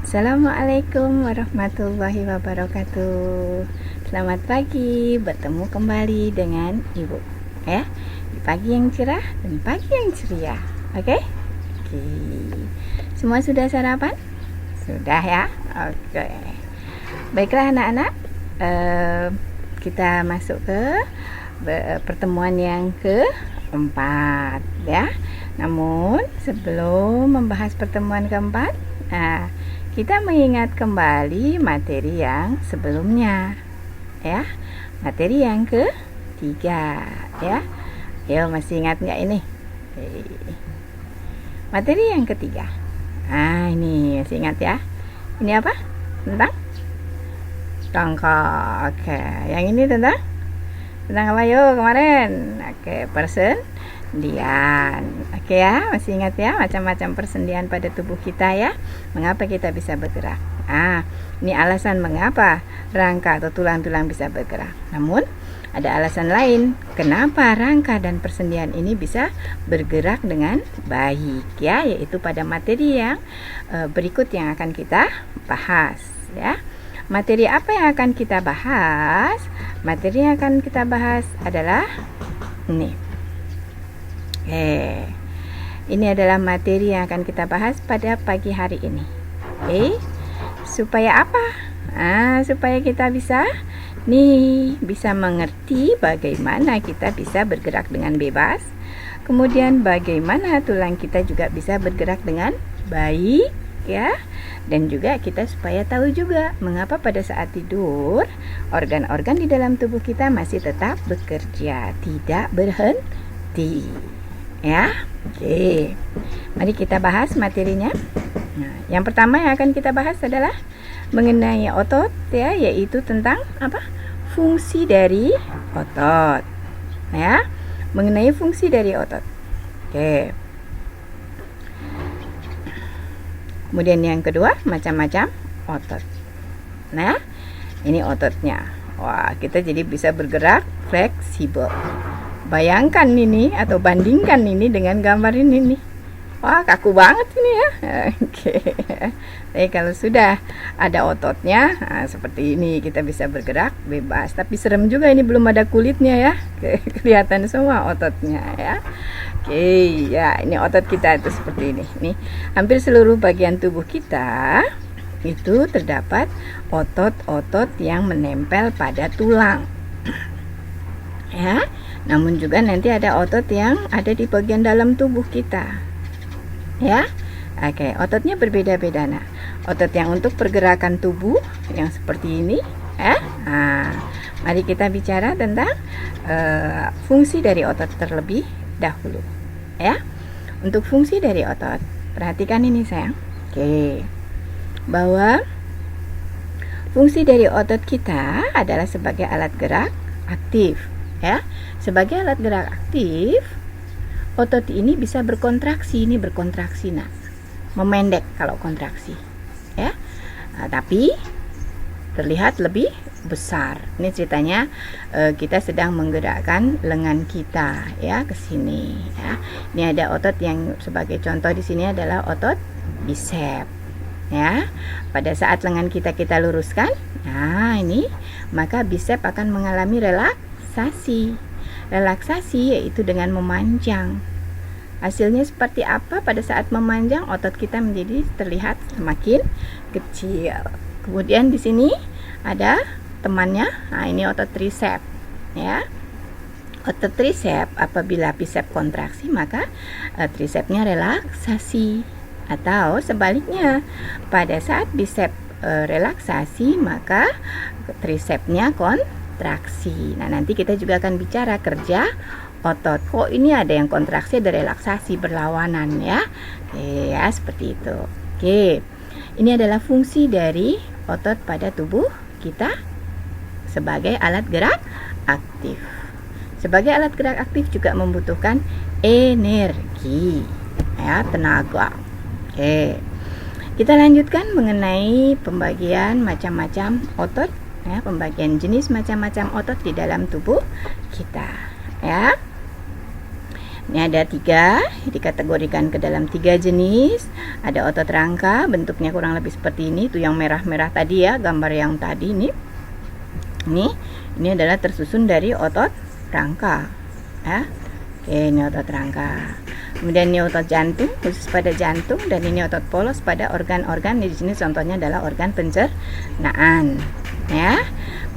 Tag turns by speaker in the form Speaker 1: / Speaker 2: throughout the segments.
Speaker 1: Assalamualaikum warahmatullahi wabarakatuh. Selamat pagi, bertemu kembali dengan Ibu ya. Di pagi yang cerah dan pagi yang ceria. Oke? Oke. Semua sudah sarapan? Sudah ya? Oke. Baiklah anak-anak, kita masuk ke pertemuan yang keempat ya. Namun sebelum membahas pertemuan keempat, kita mengingat kembali materi yang sebelumnya ya. Materi yang ketiga ya. Yo, masih ingat nggak ini? Materi yang ketiga. Ini masih ingat ya. Ini apa? Tentang tongkol. Oke, yang ini tentang apa yo kemarin? Oke, persendian. Oke ya, masih ingat ya macam-macam persendian pada tubuh kita ya. Mengapa kita bisa bergerak? Ini alasan mengapa rangka atau tulang-tulang bisa bergerak. Namun ada alasan lain kenapa rangka dan persendian ini bisa bergerak dengan baik ya, yaitu pada materi yang berikut yang akan kita bahas ya. Materi apa yang akan kita bahas? Materi yang akan kita bahas adalah ini. Ini adalah materi yang akan kita bahas pada pagi hari ini. Supaya apa? Supaya kita bisa mengerti bagaimana kita bisa bergerak dengan bebas. Kemudian bagaimana tulang kita juga bisa bergerak dengan baik ya. Dan juga kita supaya tahu juga mengapa pada saat tidur organ-organ di dalam tubuh kita masih tetap bekerja, tidak berhenti. Ya, oke. Mari kita bahas materinya. Yang pertama yang akan kita bahas adalah mengenai otot ya, yaitu tentang apa? Fungsi dari otot. Ya, mengenai fungsi dari otot. Oke. Kemudian yang kedua, macam-macam otot. Nah, ini ototnya. Wah, kita jadi bisa bergerak fleksibel. Bayangkan ini atau bandingkan ini dengan gambar ini nih. Wah, kaku banget ini ya. Oke. Tapi kalau sudah ada ototnya, seperti ini kita bisa bergerak bebas. Tapi serem juga ini belum ada kulitnya ya. Kelihatan semua ototnya ya. Oke, ya ini otot kita itu seperti ini. Nih, hampir seluruh bagian tubuh kita itu terdapat otot-otot yang menempel pada tulang. Ya. Namun juga nanti ada otot yang ada di bagian dalam tubuh kita. Ya. Oke, ototnya berbeda-beda. Nah, otot yang untuk pergerakan tubuh yang seperti ini, ya. Mari kita bicara tentang fungsi dari otot terlebih dahulu. Ya. Untuk fungsi dari otot, perhatikan ini sayang. Oke. Bahwa fungsi dari otot kita adalah sebagai alat gerak aktif. Ya, sebagai alat gerak aktif, otot ini bisa berkontraksi. Ini berkontraksi, memendek kalau kontraksi, ya. Tapi terlihat lebih besar. Ini ceritanya kita sedang menggerakkan lengan kita, ya, ke sini. Ya. Ini ada otot yang sebagai contoh di sini adalah otot bicep. Ya, pada saat lengan kita luruskan, ini maka bicep akan mengalami relaksasi yaitu dengan memanjang. Hasilnya seperti apa? Pada saat memanjang otot kita menjadi terlihat semakin kecil. Kemudian di sini ada temannya. Ini otot tricep ya. Otot tricep apabila bicep kontraksi maka tricepnya relaksasi, atau sebaliknya pada saat bicep relaksasi maka tricepnya kontraksi. Nah, nanti kita juga akan bicara kerja otot. Kok ini ada yang kontraksi, ada relaksasi, berlawanan ya. Oke, ya seperti itu. Oke. Ini adalah fungsi dari otot pada tubuh kita sebagai alat gerak aktif. Sebagai alat gerak aktif juga membutuhkan energi, ya, tenaga. Oke. Kita lanjutkan mengenai pembagian macam-macam otot. Ya, pembagian jenis macam-macam otot di dalam tubuh kita, ya. Ini ada 3, dikategorikan ke dalam 3 jenis. Ada otot rangka, bentuknya kurang lebih seperti ini. Itu yang merah-merah tadi ya, gambar yang tadi ini. Ini adalah tersusun dari otot rangka. Ya. Oke, ini otot rangka. Kemudian ini otot jantung, khusus pada jantung, dan ini otot polos pada organ-organ. Di sini contohnya adalah organ pencernaan. Ya.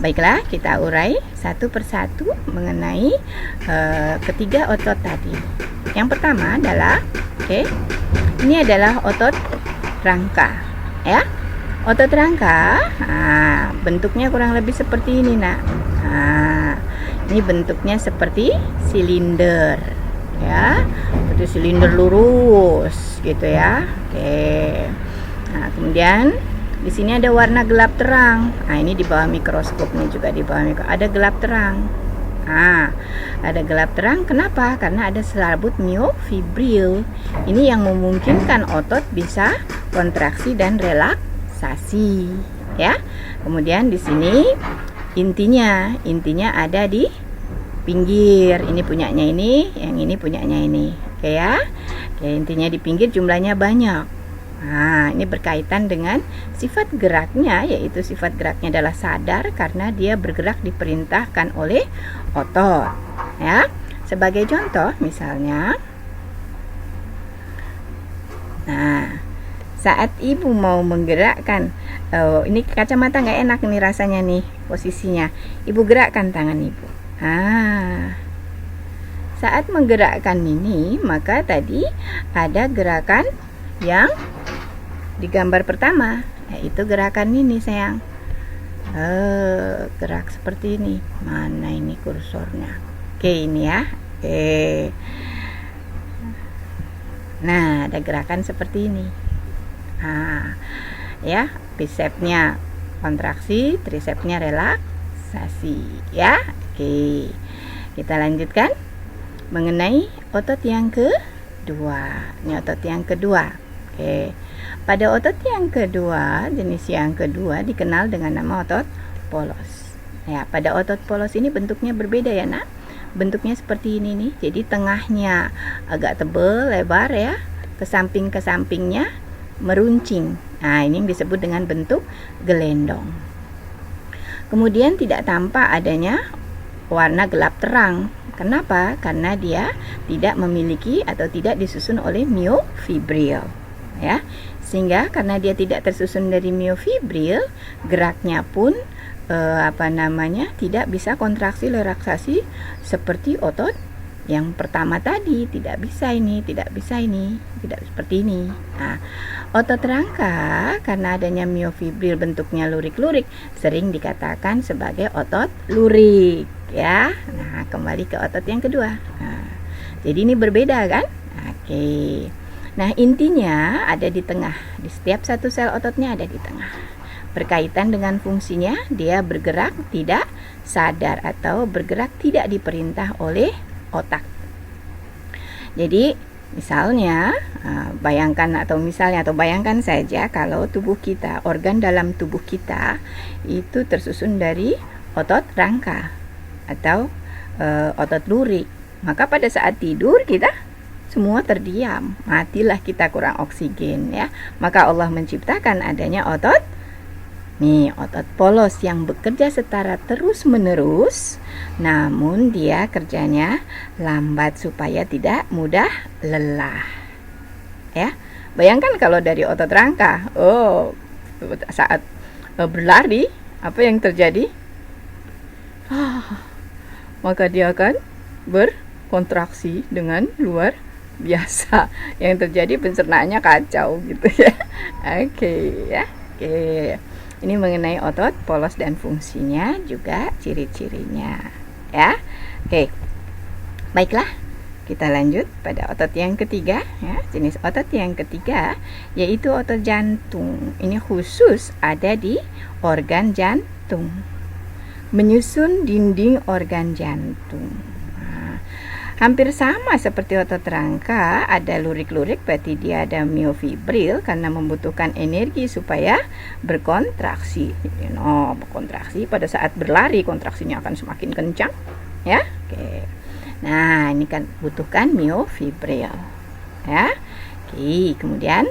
Speaker 1: Baiklah, kita urai satu persatu mengenai ketiga otot tadi. Yang pertama adalah, ini adalah otot rangka, ya. Otot rangka, bentuknya kurang lebih seperti ini, nak. Ini bentuknya seperti silinder, ya, seperti silinder lurus, gitu ya. Oke. Nah, kemudian di sini ada warna gelap terang. Nah, ini di bawah mikroskop nih, juga di bawah mikroskop ada gelap terang. Ada gelap terang. Kenapa? Karena ada selarbut myofibril. Ini yang memungkinkan otot bisa kontraksi dan relaksasi, ya. Kemudian di sini intinya ada di pinggir. Ini punyanya ini, yang ini punyanya ini. Oke ya. Oke, intinya di pinggir jumlahnya banyak. Nah, ini berkaitan dengan sifat geraknya, yaitu sifat geraknya adalah sadar karena dia bergerak diperintahkan oleh otot. Ya, sebagai contoh misalnya, nah, saat ibu mau menggerakkan, ini kacamata nggak enak nih rasanya nih posisinya. Ibu gerakkan tangan ibu. Saat menggerakkan ini, maka tadi ada gerakan yang di gambar pertama, yaitu gerakan ini sayang. Gerak seperti ini. Mana ini kursornya? Oke, ini ya. Oke. Nah, ada gerakan seperti ini. Ya, bicepsnya kontraksi, tricepsnya relaksasi, ya. Oke. Kita lanjutkan mengenai otot yang kedua. Ini otot yang kedua. Oke. Pada otot yang kedua, jenis yang kedua dikenal dengan nama otot polos. Ya, pada otot polos ini bentuknya berbeda ya, nak. Bentuknya seperti ini nih. Jadi tengahnya agak tebal, lebar ya. Kesamping-kesampingnya meruncing. Nah, ini yang disebut dengan bentuk gelendong. Kemudian tidak tampak adanya warna gelap terang. Kenapa? Karena dia tidak memiliki atau tidak disusun oleh myofibril. Ya, sehingga karena dia tidak tersusun dari myofibril, geraknya pun tidak bisa kontraksi relaksasi seperti otot yang pertama tadi. Tidak bisa ini, tidak seperti ini. Nah, otot rangka karena adanya myofibril bentuknya lurik-lurik sering dikatakan sebagai otot lurik, ya. Nah, kembali ke otot yang kedua. Nah, jadi ini berbeda kan? Oke. Nah, intinya ada di tengah. Di setiap satu sel ototnya ada di tengah. Berkaitan dengan fungsinya, dia bergerak tidak sadar atau bergerak tidak diperintah oleh otak. Jadi, misalnya, bayangkan saja kalau tubuh kita, organ dalam tubuh kita itu tersusun dari otot rangka atau otot lurik. Maka pada saat tidur kita semua terdiam, matilah kita kurang oksigen ya. Maka Allah menciptakan adanya otot polos yang bekerja secara terus-menerus, namun dia kerjanya lambat supaya tidak mudah lelah. Ya. Bayangkan kalau dari otot rangka, saat berlari, apa yang terjadi? Maka dia akan berkontraksi dengan luar biasa. Yang terjadi pencernaannya kacau gitu ya. Oke. Ini mengenai otot polos dan fungsinya, juga ciri-cirinya ya. Oke. Baiklah, kita lanjut pada otot yang ketiga ya. Jenis otot yang ketiga yaitu otot jantung. Ini khusus ada di organ jantung, menyusun dinding organ jantung. Hampir sama seperti otot rangka, ada lurik-lurik, berarti dia ada myofibril karena membutuhkan energi supaya berkontraksi. Berkontraksi pada saat berlari kontraksinya akan semakin kencang, ya. Oke. Nah, ini kan butuhkan myofibril. Ya. Oke, kemudian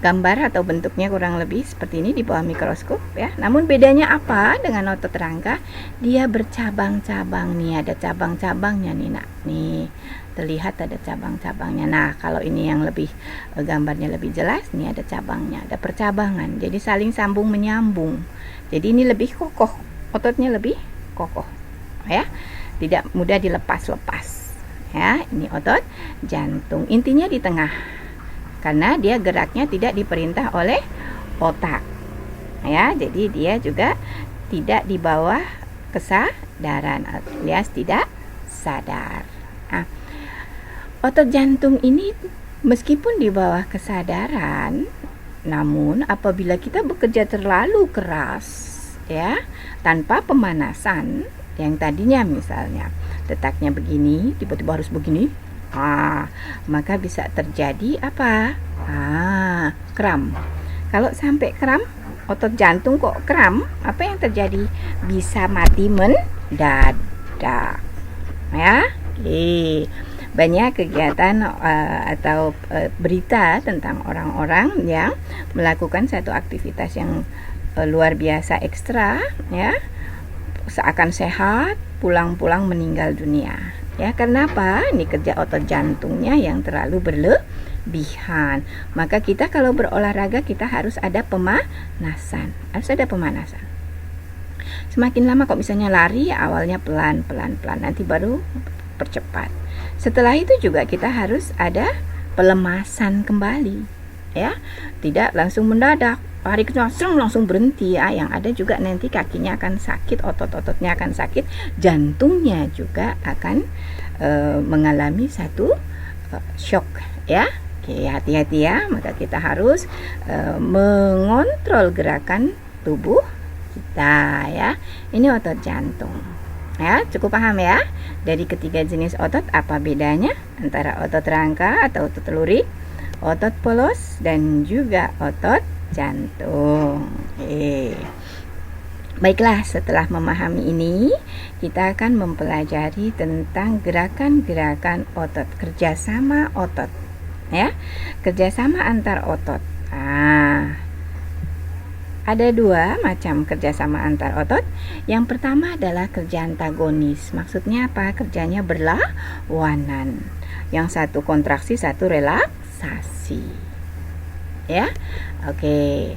Speaker 1: gambar atau bentuknya kurang lebih seperti ini di bawah mikroskop ya. Namun bedanya apa dengan otot rangka? Dia bercabang-cabang nih, ada cabang-cabangnya nih nak. Nih, terlihat ada cabang-cabangnya. Nah, kalau ini yang lebih gambarnya lebih jelas, nih ada cabangnya, ada percabangan. Jadi saling sambung menyambung. Jadi ini lebih kokoh, ototnya lebih kokoh ya. Tidak mudah dilepas-lepas. Ya, ini otot jantung. Intinya di tengah. Karena dia geraknya tidak diperintah oleh otak. Ya, jadi dia juga tidak di bawah kesadaran alias tidak sadar. Nah, otot jantung ini meskipun di bawah kesadaran, namun apabila kita bekerja terlalu keras ya, tanpa pemanasan, yang tadinya misalnya detaknya begini, tiba-tiba harus begini, maka bisa terjadi apa? Kram. Kalau sampai kram, otot jantung kok kram, apa yang terjadi? Bisa mati mendadak. Ya, banyak kegiatan atau berita tentang orang-orang yang melakukan satu aktivitas yang luar biasa ekstra, ya, seakan sehat, pulang-pulang meninggal dunia. Ya, kenapa? Ini kerja otot jantungnya yang terlalu berlebihan. Maka kita kalau berolahraga kita harus ada pemanasan. Harus ada pemanasan. Semakin lama kok misalnya lari, awalnya pelan-pelan, nanti baru percepat. Setelah itu juga kita harus ada pelemasan kembali. Ya, tidak langsung mendadak. Lari kencang langsung berhenti ya. Yang ada juga nanti kakinya akan sakit, otot-ototnya akan sakit, jantungnya juga akan mengalami satu shock ya. Oke, hati-hati ya. Maka kita harus mengontrol gerakan tubuh kita ya. Ini otot jantung. Ya, cukup paham ya. Dari ketiga jenis otot apa bedanya antara otot rangka atau otot lurik, otot polos dan juga otot jantung. Baiklah, setelah memahami ini, kita akan mempelajari tentang gerakan-gerakan otot, kerjasama otot, ya, kerjasama antar otot. Ada dua macam kerjasama antar otot. Yang pertama adalah kerja antagonis. Maksudnya apa? Kerjanya berlawanan. Yang satu kontraksi, satu relaksasi. Ya, oke.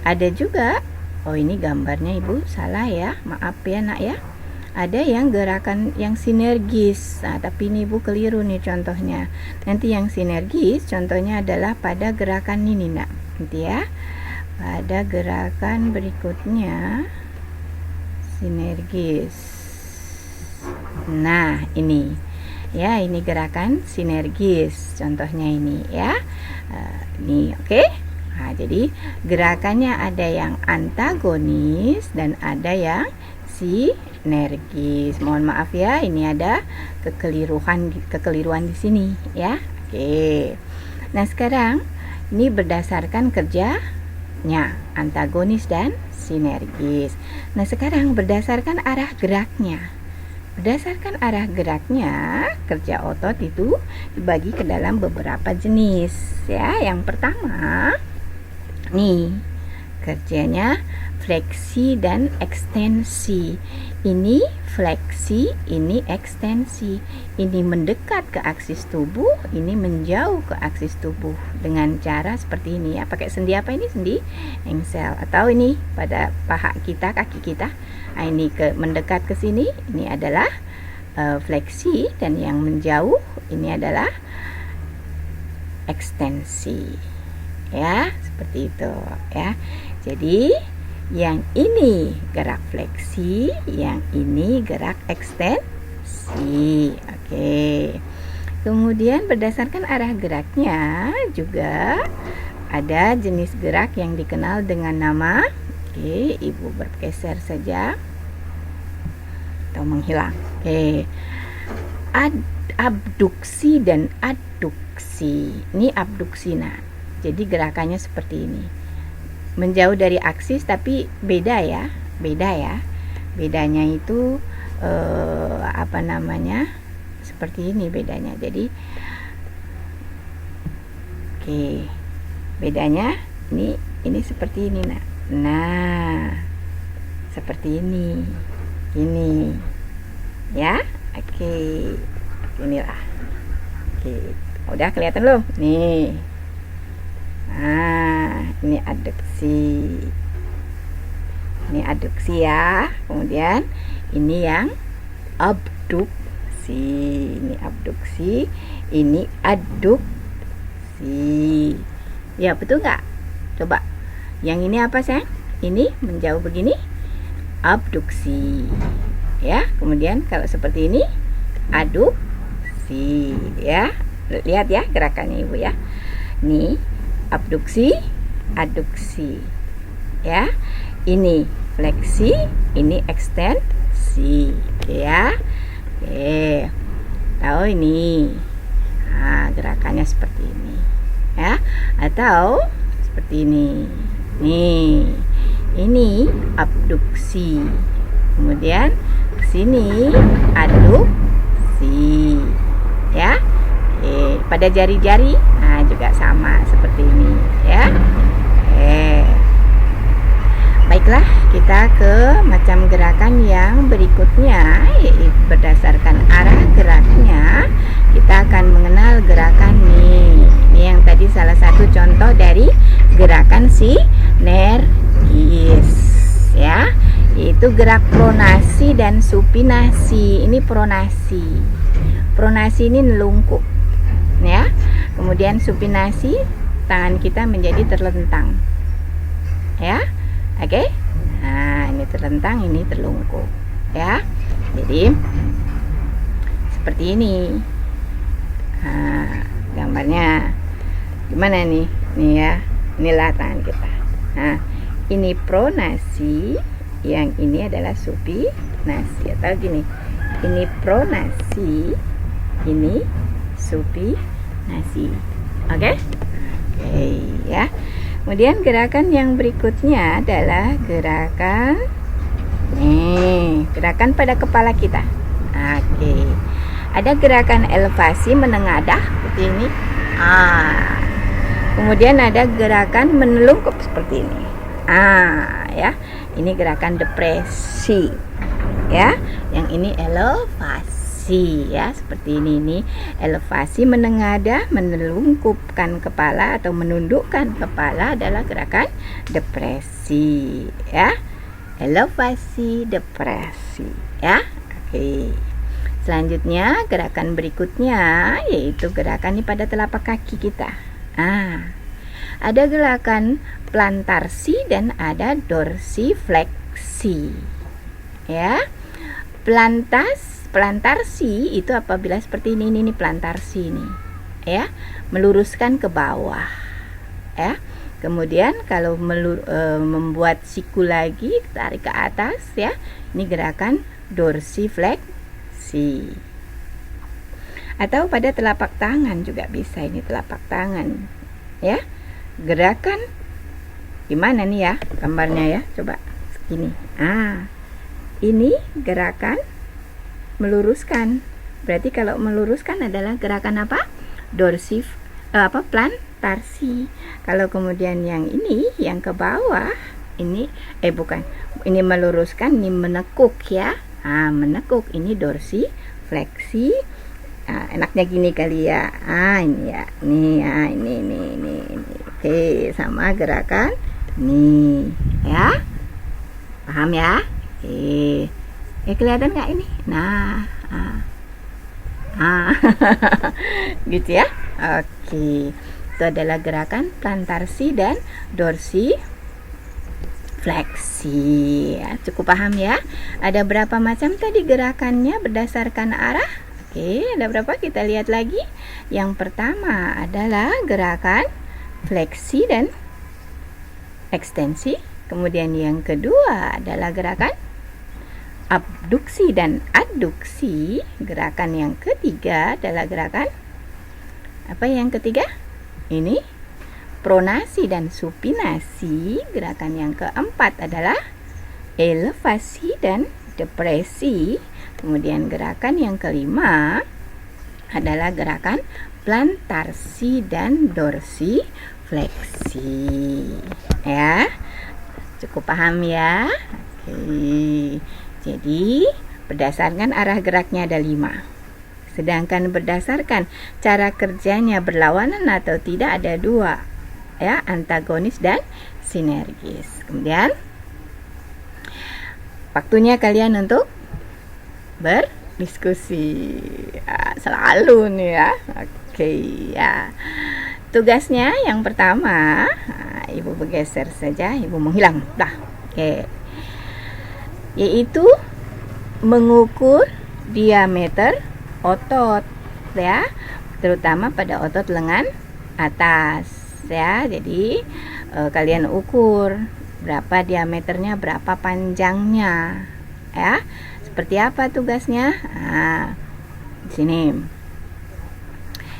Speaker 1: Ada juga, ini gambarnya Ibu salah ya, maaf ya nak ya. Ada yang gerakan yang sinergis. Nah, tapi ini Ibu keliru nih contohnya. Nanti yang sinergis contohnya adalah pada gerakan ini nak. Nanti ya. Pada gerakan berikutnya sinergis. Nah, ini. Ya, ini gerakan sinergis. Contohnya ini ya. Ini oke. Nah, jadi gerakannya ada yang antagonis dan ada yang sinergis. Mohon maaf ya, ini ada kekeliruan di sini ya. Oke. Nah, sekarang ini berdasarkan kerjanya antagonis dan sinergis. Nah, sekarang berdasarkan arah geraknya. Berdasarkan arah geraknya, kerja otot itu dibagi ke dalam beberapa jenis ya. Yang pertama, nih kerjanya fleksi dan ekstensi. Ini fleksi, ini ekstensi. Ini mendekat ke aksis tubuh, ini menjauh ke aksis tubuh dengan cara seperti ini ya. Pakai sendi apa ini? Sendi engsel, atau ini pada paha kita, kaki kita. Nah, ini mendekat ke sini, ini adalah fleksi, dan yang menjauh ini adalah ekstensi. Ya, seperti itu ya. Jadi yang ini gerak fleksi, yang ini gerak ekstensi. Oke. Kemudian berdasarkan arah geraknya juga ada jenis gerak yang dikenal dengan nama, Ibu bergeser saja atau menghilang. Abduksi dan adduksi. Ini abduksi. Nah, jadi gerakannya seperti ini. Menjauh dari aksis tapi beda ya. Bedanya itu apa namanya, seperti ini bedanya. Jadi oke, bedanya ini seperti ini. Nah seperti ini ya. Oke, inilah. Oke, udah kelihatan belum nih? Nah, ini adduksi ya. Kemudian ini yang abduksi. Ini abduksi, ini adduksi. Ya, betul nggak? Coba. Yang ini apa, sayang? Ini menjauh begini, abduksi. Ya, kemudian kalau seperti ini, adduksi. Ya, lihat ya gerakannya Ibu ya. Nih, abduksi, adduksi. Ya, ini fleksi, ini ekstensi. Ya, oke. Tahu ini. Nah, gerakannya seperti ini. Ya, atau seperti ini. Nih, ini abduksi. Kemudian ke sini adduksi. Ya. Oke, pada jari-jari nah juga sama seperti ini ya. Oke. Baiklah, kita ke macam gerakan yang berikutnya, yaitu berdasarkan arah geraknya kita akan mengenal gerakan nih. Ini yang tadi salah satu contoh dari gerakan sinergis ya, yaitu gerak pronasi dan supinasi. Ini pronasi. Pronasi ini nelungkup ya. Kemudian supinasi, tangan kita menjadi terlentang. Ya. Oke. Nah, ini terlentang, ini terlungkup ya. Jadi seperti ini. Nah, gambarnya gimana nih? Nih ya. Inilah tangan kita. Nah, ini pronasi, yang ini adalah supinasi. Atau gini, ini pronasi, ini supinasi. Oke? Oke ya. Kemudian gerakan yang berikutnya adalah gerakan gerakan pada kepala kita. Oke. Ada gerakan elevasi menengadah seperti ini. Kemudian ada gerakan menelungkup seperti ini. Ya. Ini gerakan depresi. Ya. Yang ini elevasi ya, seperti ini elevasi menengadah, menelungkupkan kepala atau menundukkan kepala adalah gerakan depresi ya. Elevasi, depresi ya. Oke. Selanjutnya gerakan berikutnya yaitu gerakan ini pada telapak kaki kita. Ada gerakan plantarsi dan ada dorsifleksi ya. Plantarsi itu apabila seperti ini plantarsi ini ya, meluruskan ke bawah ya. Kemudian kalau membuat siku lagi, tarik ke atas ya, ini gerakan dorsifleksi. Atau pada telapak tangan juga bisa, ini telapak tangan ya. Gerakan gimana nih ya gambarnya ya, coba segini. Ini gerakan meluruskan. Berarti kalau meluruskan adalah gerakan apa? Plantarsi. Kalau kemudian yang ini, yang ke bawah, ini bukan. Ini meluruskan, ini menekuk ya. Menekuk, ini dorsifleksi. Enaknya gini kali ya. Ini ya. Ini. Oke, sama gerakan nih ya. Paham ya? Oke. Kelihatan nggak ini? Nah, gitu ya. Oke, itu adalah gerakan plantarsi dan dorsifleksi ya. Cukup paham ya? Ada berapa macam tadi gerakannya berdasarkan arah? Oke, ada berapa? Kita lihat lagi. Yang pertama adalah gerakan fleksi dan ekstensi. Kemudian yang kedua adalah gerakan abduksi dan adduksi. Gerakan yang ketiga adalah gerakan apa yang ketiga? Ini pronasi dan supinasi. Gerakan yang keempat adalah elevasi dan depresi. Kemudian gerakan yang kelima adalah gerakan plantarsi dan dorsifleksi. Ya, cukup paham ya? Oke. Jadi berdasarkan arah geraknya ada 5. Sedangkan berdasarkan cara kerjanya berlawanan atau tidak ada 2. Ya, antagonis dan sinergis. Kemudian waktunya kalian untuk berdiskusi. Selalu nih ya. Oke ya. Tugasnya yang pertama, Ibu bergeser saja, Ibu menghilang. Dah. Oke. Yaitu mengukur diameter otot ya, terutama pada otot lengan atas ya. Jadi kalian ukur berapa diameternya, berapa panjangnya ya. Seperti apa tugasnya? Di sini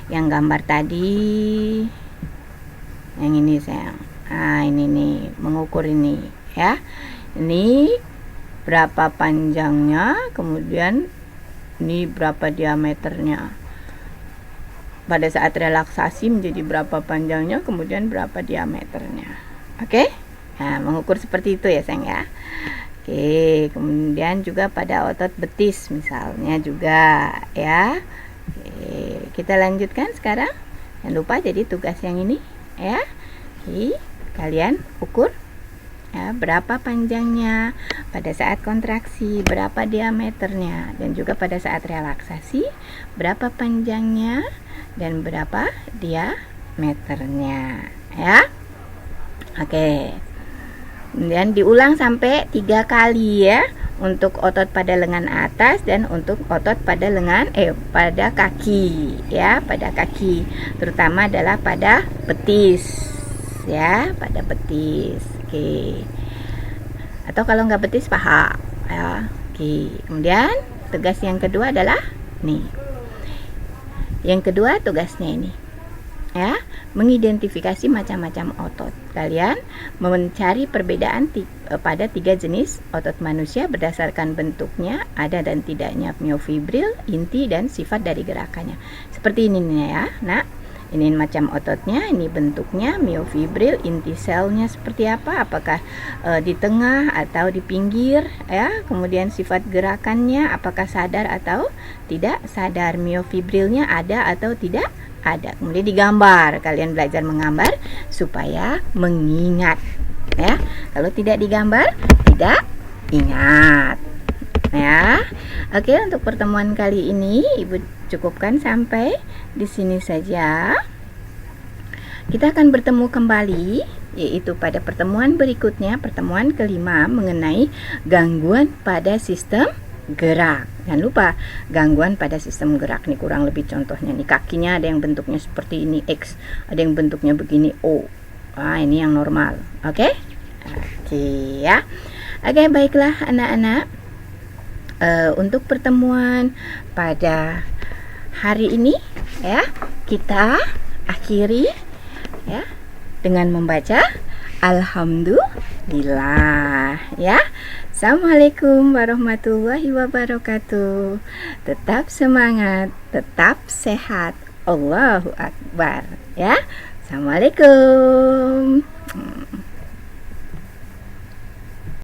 Speaker 1: yang gambar tadi, yang ini sayang. Ini nih, mengukur ini ya. Ini berapa panjangnya, kemudian ini berapa diameternya. Pada saat relaksasi menjadi berapa panjangnya, kemudian berapa diameternya. Oke? Nah, mengukur seperti itu ya sayang ya. Oke, kemudian juga pada otot betis misalnya juga ya. Oke, kita lanjutkan sekarang. Jangan lupa jadi tugas yang ini ya. Oke, kalian ukur ya, berapa panjangnya pada saat kontraksi, berapa diameternya, dan juga pada saat relaksasi berapa panjangnya dan berapa diameternya ya. Oke. Kemudian diulang sampai 3 kali ya, untuk otot pada lengan atas dan untuk otot pada pada kaki ya, pada kaki, terutama adalah pada betis ya, pada betis. Oke. Atau kalau nggak betis, paha ya. Oke. Kemudian tugas yang kedua adalah nih. Yang kedua tugasnya ini ya, mengidentifikasi macam-macam otot. Kalian mencari perbedaan pada 3 jenis otot manusia berdasarkan bentuknya, ada dan tidaknya myofibril, inti, dan sifat dari gerakannya. Seperti ini nih ya. Nah, ini macam ototnya, ini bentuknya, myofibril, inti selnya seperti apa, apakah di tengah atau di pinggir ya. Kemudian sifat gerakannya, apakah sadar atau tidak sadar, myofibrilnya ada atau tidak ada. Kemudian digambar, kalian belajar menggambar supaya mengingat ya. Kalau tidak digambar, tidak ingat ya. Oke, untuk pertemuan kali ini Ibu cukupkan sampai di sini saja. Kita akan bertemu kembali yaitu pada pertemuan berikutnya, pertemuan kelima, mengenai gangguan pada sistem gerak. Jangan lupa, gangguan pada sistem gerak nih kurang lebih contohnya nih, kakinya ada yang bentuknya seperti ini X, ada yang bentuknya begini O. Ini yang normal. Oke ya. Oke, baiklah anak-anak, untuk pertemuan pada hari ini ya, kita akhiri ya dengan membaca alhamdulillah ya. Assalamualaikum warahmatullahi wabarakatuh. Tetap semangat, tetap sehat. Allahu Akbar ya. Assalamualaikum.